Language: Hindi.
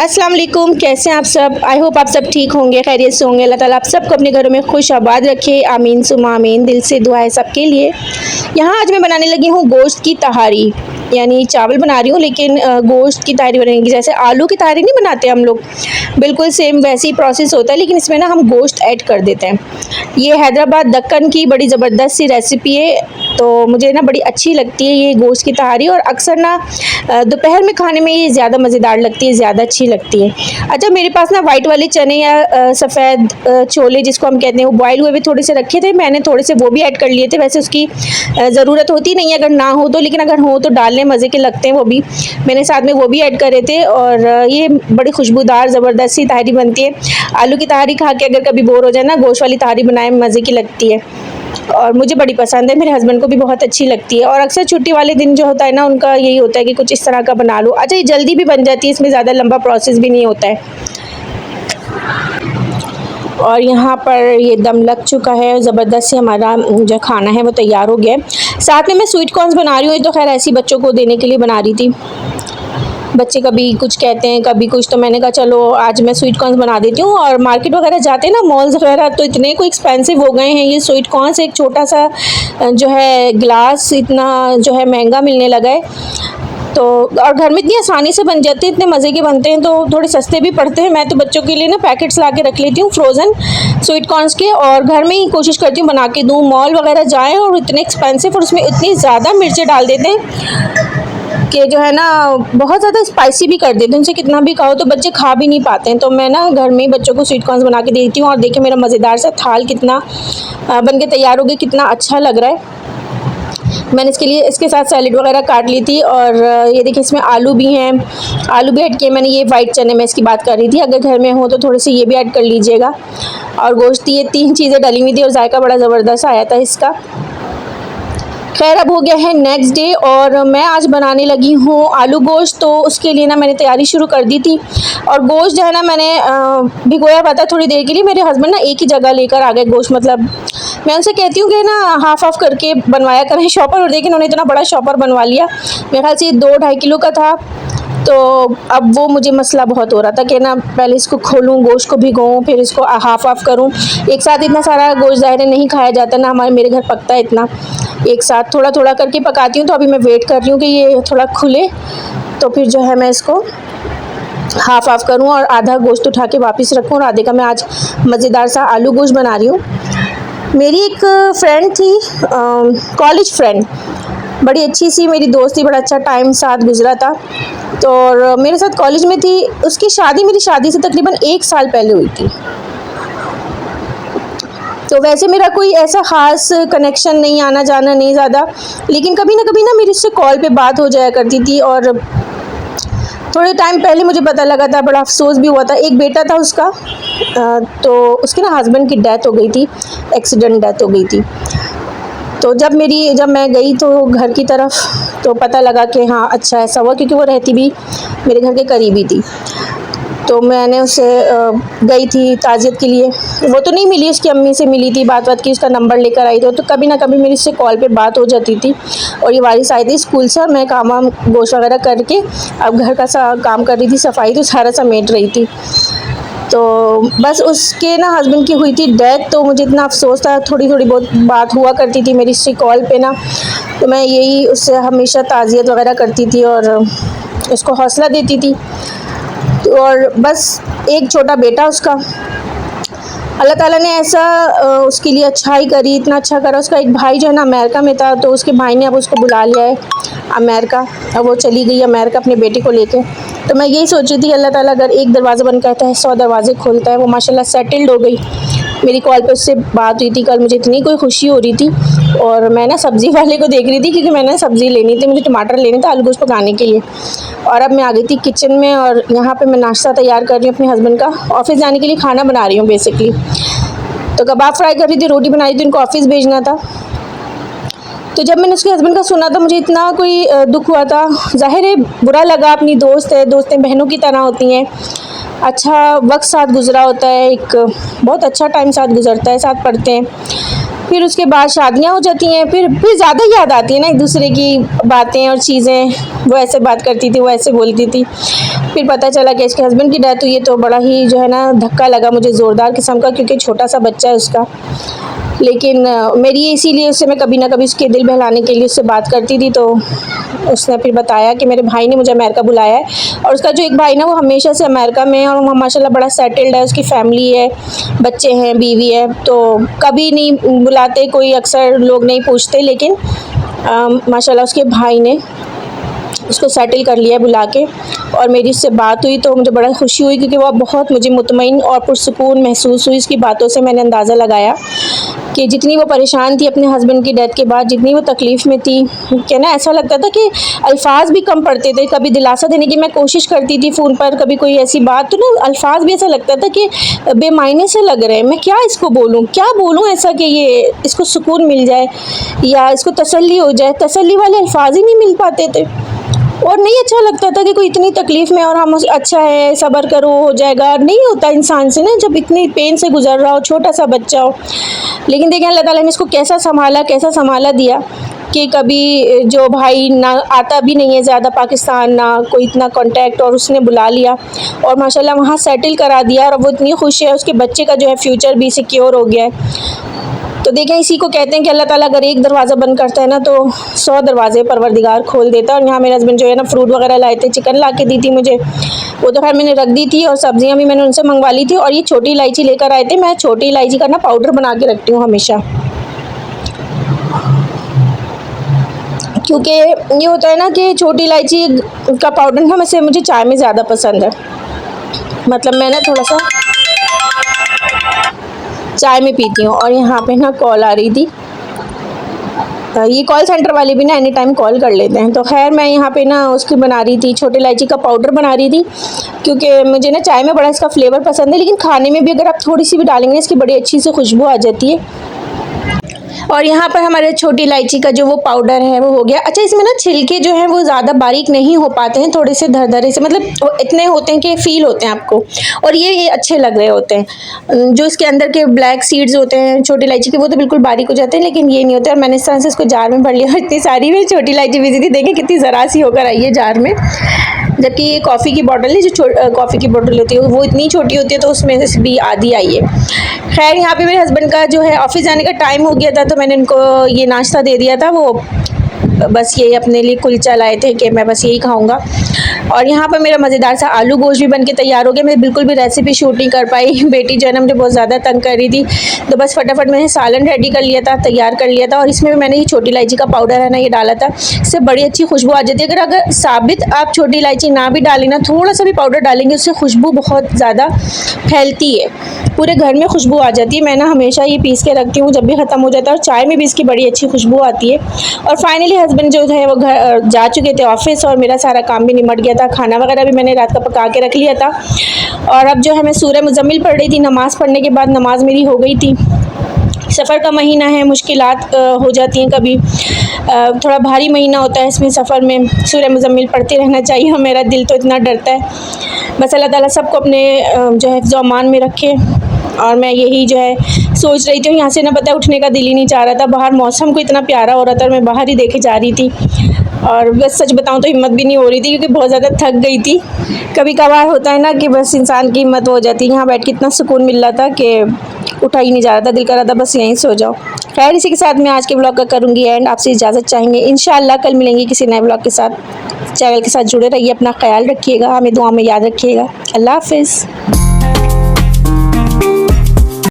अस्सलाम वालेकुम, कैसे हैं आप सब। आई होप आप सब ठीक होंगे, खैरियत से होंगे। अल्लाह ताला आप सबको अपने घरों में खुश आबाद रखे, आमीन सुमा आमीन। दिल से दुआ है सबके लिए। यहाँ आज मैं बनाने लगी हूँ गोश्त की तहारी, यानी चावल बना रही हूँ लेकिन गोश्त की तहारी बनेगी। जैसे आलू की तहारी नहीं बनाते हम लोग, बिल्कुल सेम वैसे ही प्रोसेस होता है, लेकिन इसमें ना हम गोश्त ऐड कर देते हैं। ये हैदराबाद दक्कन की बड़ी ज़बरदस्त सी रेसिपी है, तो मुझे ना बड़ी अच्छी लगती है ये गोश्त की तहारी। और अक्सर ना दोपहर में खाने में ये ज़्यादा मज़ेदार लगती है, ज़्यादा अच्छी लगती है। अच्छा, मेरे पास ना वाइट वाले चने या सफ़ेद छोले जिसको हम कहते हैं, वो बॉयल हुए भी थोड़े से रखे थे, मैंने थोड़े से वो भी ऐड कर लिए थे। वैसे उसकी ज़रूरत होती नहीं है अगर ना हो तो, लेकिन अगर हो तो डालने मज़े के लगते हैं वो भी। मैंने साथ में वो भी ऐड करे थे और ये बड़ी खुशबूदार ज़बरदस्त सी तहारी बनती है। आलू की तहारी खा के अगर कभी बोर हो जाए ना, गोश्त वाली तहारी बनाए मज़े की लगती है और मुझे बड़ी पसंद है। मेरे हस्बैंड को भी बहुत अच्छी लगती है। और अक्सर छुट्टी वाले दिन जो होता है ना, उनका यही होता है कि कुछ इस तरह का बना लो। अच्छा, ये जल्दी भी बन जाती है, इसमें ज़्यादा लंबा प्रोसेस भी नहीं होता है। और यहाँ पर ये दम लग चुका है, ज़बरदस्त से हमारा जो खाना है वो तैयार हो गया है। साथ में मैं स्वीट कॉर्न्स बना रही हूँ, ये तो खैर ऐसी बच्चों को देने के लिए बना रही थी। बच्चे कभी कुछ कहते हैं कभी कुछ, तो मैंने कहा चलो आज मैं स्वीट कॉर्न्स बना देती हूँ। और मार्केट वगैरह जाते हैं ना, मॉल्स वगैरह, तो इतने कोई एक्सपेंसिव हो गए हैं ये स्वीट कॉर्न्स। एक छोटा सा जो है ग्लास इतना जो है महंगा मिलने लगा है, तो और घर में इतनी आसानी से बन जाते हैं, इतने मज़े के बनते हैं, तो थोड़े सस्ते भी पड़ते हैं। मैं तो बच्चों के लिए ना पैकेट्स ला के रख लेती हूँ फ्रोज़न स्वीट कॉर्न्स के, और घर में ही कोशिश करती हूँ बना के दूँ। मॉल वगैरह जाएँ और इतने एक्सपेंसिव और उसमें इतनी ज़्यादा मिर्चें डाल देते हैं कि जो है ना बहुत ज़्यादा स्पाइसी भी कर देते हैं। उनसे कितना भी खाओ तो बच्चे खा भी नहीं पाते हैं। तो मैं ना घर में ही बच्चों को स्वीट कॉर्न्स बना के देती हूँ। और देखिए मेरा मज़ेदार सा थाल कितना बन के तैयार हो गया, कितना अच्छा लग रहा है। मैंने इसके लिए इसके साथ सैलेड वगैरह काट ली थी। और ये देखिए इसमें आलू भी हैं, आलू भी ऐड किए मैंने। ये वाइट चने मैं इसकी बात कर रही थी, अगर घर में हो तो थोड़े से ये भी ऐड कर लीजिएगा। और गोश्त, ये 3 चीज़ें डली हुई थी और जायका बड़ा ज़बरदस्त आया था इसका। खैर अब हो गया है नेक्स्ट डे और मैं आज बनाने लगी हूँ आलू गोश्त। तो उसके लिए ना मैंने तैयारी शुरू कर दी थी। और गोश्त जो है ना मैंने भिगोया हुआ था थोड़ी देर के लिए। मेरे हस्बैंड ना एक ही जगह लेकर आ गए गोश्त, मतलब मैं उनसे कहती हूँ कि ना हाफ ऑफ करके बनवाया करें शॉपर, और देखिए उन्होंने इतना बड़ा शॉपर बनवा लिया। मेरे ख्याल से ये 2-2.5 किलो का था। तो अब वो मुझे मसला बहुत हो रहा था कि ना पहले इसको खोलूँ, गोश्त को भिगोऊँ, फिर इसको हाफ ऑफ करूँ। एक साथ इतना सारा गोश्त ज़ाहिर है नहीं खाया जाता ना, मेरे घर पकता है इतना। एक साथ थोड़ा थोड़ा करके पकाती हूँ। तो अभी मैं वेट कर रही हूँ कि ये थोड़ा खुले, तो फिर जो है मैं इसको हाफ ऑफ करूँ और आधा गोश्त उठा के वापस रखूँ, और आधे का मैं आज मज़ेदार सा आलू गोश्त बना रही हूँ। मेरी एक फ्रेंड थी, कॉलेज फ्रेंड, बड़ी अच्छी सी मेरी दोस्त थी, बड़ा अच्छा टाइम साथ गुजरा था। तो और मेरे साथ कॉलेज में थी। उसकी शादी मेरी शादी से तकरीबन 1 साल पहले हुई थी। तो वैसे मेरा कोई ऐसा ख़ास कनेक्शन नहीं, आना जाना नहीं ज़्यादा, लेकिन कभी ना कभी ना मेरी उससे कॉल पे बात हो जाया करती थी। और थोड़े टाइम पहले मुझे पता लगा था, बड़ा अफसोस भी हुआ था। एक बेटा था उसका, तो उसके ना हस्बैंड की डेथ हो गई थी, एक्सीडेंट डेथ हो गई थी। तो जब मैं गई तो घर की तरफ, तो पता लगा कि हाँ अच्छा ऐसा हुआ, क्योंकि वो रहती भी मेरे घर के करीब ही थी। तो मैंने उससे गई थी ताज़ियत के लिए। वो तो नहीं मिली, उसकी अम्मी से मिली थी, बात की, उसका नंबर लेकर आई। तो कभी ना कभी मेरी उससे कॉल पे बात हो जाती थी। और ये वारिस आई थी स्कूल से, और मैं काम वाम गोश्त वगैरह करके अब घर का काम कर रही थी, सफाई तो सारा समेट रही थी। तो बस उसके ना हस्बैंड की हुई थी डेथ, तो मुझे इतना अफसोस था। थोड़ी थोड़ी बहुत बात हुआ करती थी मेरी उससे कॉल पे ना, तो मैं यही उससे हमेशा ताज़ियत वगैरह करती थी और उसको हौसला देती थी। और बस एक छोटा बेटा उसका, अल्लाह ताला ने ऐसा उसके लिए अच्छाई करी, इतना अच्छा करा। उसका एक भाई जो है ना अमेरिका में था, तो उसके भाई ने अब उसको बुला लिया है अमेरिका। अब वो चली गई अमेरिका अपने बेटे को लेके। तो मैं यही सोच रही थी अल्लाह ताला अगर एक दरवाज़ा बंद करता है 100 दरवाजे खोलता है। वो माशाल्लाह सेटल्ड हो गई। मेरी कॉल पे उससे बात हुई थी कल, मुझे इतनी कोई खुशी हो रही थी। और मैं ना सब्ज़ी वाले को देख रही थी, क्योंकि मैंने सब्ज़ी लेनी थी, मुझे टमाटर लेने थे आलू गोश्त पकाने के लिए। और अब मैं आ गई थी किचन में, और यहाँ पे मैं नाश्ता तैयार कर रही हूँ अपने हस्बैंड का, ऑफ़िस जाने के लिए खाना बना रही हूँ बेसिकली। तो कबाब फ्राई कर रही थी, रोटी बना रही थी, उनको ऑफ़िस भेजना था। तो जब मैंने उसके हस्बैंड का सुना तो मुझे इतना कोई दुख हुआ था। ज़ाहिर है बुरा लगा, अपनी दोस्त है, दोस्तें बहनों की तरह होती हैं। अच्छा वक्त साथ गुजरा होता है, एक बहुत अच्छा टाइम साथ गुजरता है, साथ पढ़ते हैं। फिर उसके बाद शादियाँ हो जाती हैं, फिर ज़्यादा याद आती है ना एक दूसरे की बातें और चीज़ें। वो ऐसे बात करती थी, वो ऐसे बोलती थी। फिर पता चला कि इसके हस्बैंड की डेथ हुई है, तो बड़ा ही जो है ना धक्का लगा मुझे ज़ोरदार किस्म का, क्योंकि छोटा सा बच्चा है उसका। लेकिन मेरी इसीलिए उससे मैं कभी ना कभी उसके दिल बहलाने के लिए उससे बात करती थी। तो उसने फिर बताया कि मेरे भाई ने मुझे अमेरिका बुलाया है, और उसका जो एक भाई ना वो हमेशा से अमेरिका में है, और वो माशाल्लाह बड़ा सेटल्ड है, उसकी फैमिली है, बच्चे हैं, बीवी है। तो कभी नहीं बुलाते, कोई अक्सर लोग नहीं पूछते, लेकिन माशाल्लाह उसके भाई ने उसको सेटल कर लिया बुला के। और मेरी उससे बात हुई तो मुझे बड़ा खुशी हुई, क्योंकि वो बहुत मुझे मुतमईन और पुरसुकून महसूस हुई। उसकी बातों से मैंने अंदाज़ा लगाया कि जितनी वो परेशान थी अपने हस्बैंड की डेथ के बाद, जितनी वो तकलीफ़ में थी, कि ना ऐसा लगता था कि अल्फाज भी कम पड़ते थे। कभी दिलासा देने की मैं कोशिश करती थी फ़ोन पर, कभी कोई ऐसी बात, तो ना अल्फाज भी ऐसा लगता था कि बेमायने से लग रहे हैं। मैं क्या इसको बोलूँ, क्या बोलूँ ऐसा कि ये इसको सुकून मिल जाए या इसको तसल्ली हो जाए। तसल्ली वाले अल्फाज ही नहीं मिल पाते थे, और नहीं अच्छा लगता था कि कोई इतनी तकलीफ़ में, और हम अच्छा है, सब्र करो, हो जाएगा। नहीं होता इंसान से ना, जब इतनी पेन से गुज़र रहा हो, छोटा सा बच्चा हो। लेकिन देखें अल्लाह ताला ने इसको कैसा संभाला दिया कि कभी जो भाई ना आता भी नहीं है ज़्यादा पाकिस्तान, ना कोई इतना कांटेक्ट, और उसने बुला लिया और माशाल्लाह वहाँ सेटल करा दिया, और वो इतनी खुश है, उसके बच्चे का जो है फ्यूचर भी सिक्योर हो गया है। तो देखें इसी को कहते हैं कि अल्लाह ताला अगर एक दरवाज़ा बंद करता है ना, तो 100 दरवाजे परवरदिगार खोल देता है। और यहाँ मेरे हस्बैंड जो है ना फ्रूट वगैरह लाए थे, चिकन ला के दी थी मुझे, वो तो खैर मैंने रख दी थी, और सब्जियाँ भी मैंने उनसे मंगवा ली थी। और ये छोटी इलायची लेकर आए थे, मैं छोटी इलायची का ना पाउडर बना के रखती हूँ हमेशा, क्योंकि ये होता है ना कि छोटी इलायची का पाउडर ना मुझे चाय में ज़्यादा पसंद है। मतलब मैं ना थोड़ा सा चाय में पीती हूँ। और यहाँ पे ना कॉल आ रही थी, ये कॉल सेंटर वाले भी ना एनी टाइम कॉल कर लेते हैं। तो खैर मैं यहाँ पे ना उसकी बना रही थी, छोटे इलायची का पाउडर बना रही थी, क्योंकि मुझे ना चाय में बड़ा इसका फ्लेवर पसंद है। लेकिन खाने में भी अगर आप थोड़ी सी भी डालेंगे, इसकी बड़ी अच्छी से खुशबू आ जाती है। और यहाँ पर हमारे छोटी इलायची का जो वो पाउडर है वो हो गया। अच्छा, इसमें ना छिलके जो हैं वो ज़्यादा बारीक नहीं हो पाते हैं, थोड़े से धरधरे से, मतलब इतने होते हैं कि फ़ील होते हैं आपको, और ये अच्छे लग रहे होते हैं। जो इसके अंदर के ब्लैक सीड्स होते हैं छोटी इलायची के, वो तो बिल्कुल बारीक हो जाते हैं, लेकिन ये नहीं होते। और मैंने इस तरह से इसको जार में भर लिया। इतनी सारी में छोटी इलायची भेजी थी, देखें कितनी ज़रा सी होकर आई है जार में। जबकि ये कॉफ़ी की बॉटल है, जो कॉफ़ी की बॉटल होती है वो इतनी छोटी होती है, तो उसमें से भी आधी आई है। खैर यहाँ पे मेरे हस्बैंड का जो है ऑफिस जाने का टाइम हो गया था, तो मैंने उनको ये नाश्ता दे दिया था। वो बस यही अपने लिए कुलचा लाए थे कि मैं बस यही खाऊंगा। और यहाँ पर मेरा मज़ेदार सा आलू गोश्त भी बन के तैयार हो गया। मैं बिल्कुल भी रेसिपी शूट नहीं कर पाई, बेटी जो है ना मुझे बहुत ज़्यादा तंग कर रही थी, तो बस फटाफट मैंने सालन रेडी कर लिया था, तैयार कर लिया था। और इसमें भी मैंने ये छोटी इलायची का पाउडर है ना ये डाला था, इससे बड़ी अच्छी खुशबू आ जाती है। अगर साबित आप छोटी इलायची ना भी डालें ना, थोड़ा सा भी पाउडर डालेंगे, उससे खुशबू बहुत ज़्यादा फैलती है, पूरे घर में खुशबू आ जाती है। मैं ना हमेशा ये पीस के रखती हूँ, जब भी ख़त्म हो जाता है, और चाय में भी इसकी बड़ी अच्छी खुशबू आती है। और फाइनली हस्बैंड जो है वो घर जा चुके थे ऑफिस, और मेरा सारा काम भी निमट गया था। खाना वगैरह भी मैंने रात का पका के रख लिया था। और अब जो है मैं सूरह मुज़म्मिल पढ़ रही थी, नमाज़ पढ़ने के बाद नमाज मेरी हो गई थी। सफ़र का महीना है, मुश्किलात हो जाती हैं कभी, थोड़ा भारी महीना होता है, इसमें सफ़र में सूरह मुज़म्मिल पढ़ते रहना चाहिए। और मेरा दिल तो इतना डरता है, बस अल्लाह ताला सबको अपने जो है हिफ्ज़-ओ अमान में रखे। और मैं यही जो है सोच रही थी, यहाँ से ना पता है उठने का दिल ही नहीं चाह रहा था। बाहर मौसम को इतना प्यारा हो रहा था, और मैं बाहर ही देखे जा रही थी। और बस सच बताऊँ तो हिम्मत भी नहीं हो रही थी, क्योंकि बहुत ज़्यादा थक गई थी। कभी कभार होता है ना कि बस इंसान की हिम्मत हो जाती है। यहाँ बैठ के इतना सुकून मिल रहा था कि उठा ही नहीं जा रहा था, दिल कर रहा था बस यहीं सो जाओ। खैर इसी के साथ मैं आज के ब्लॉग का करूँगी एंड, आपसे इजाज़त चाहेंगे। इंशाअल्लाह कल मिलेंगे किसी नए ब्लॉग के साथ। चैनल के साथ जुड़े रहिए, अपना ख्याल रखिएगा, हमें दुआ में याद रखिएगा। अल्लाह हाफ़िज़।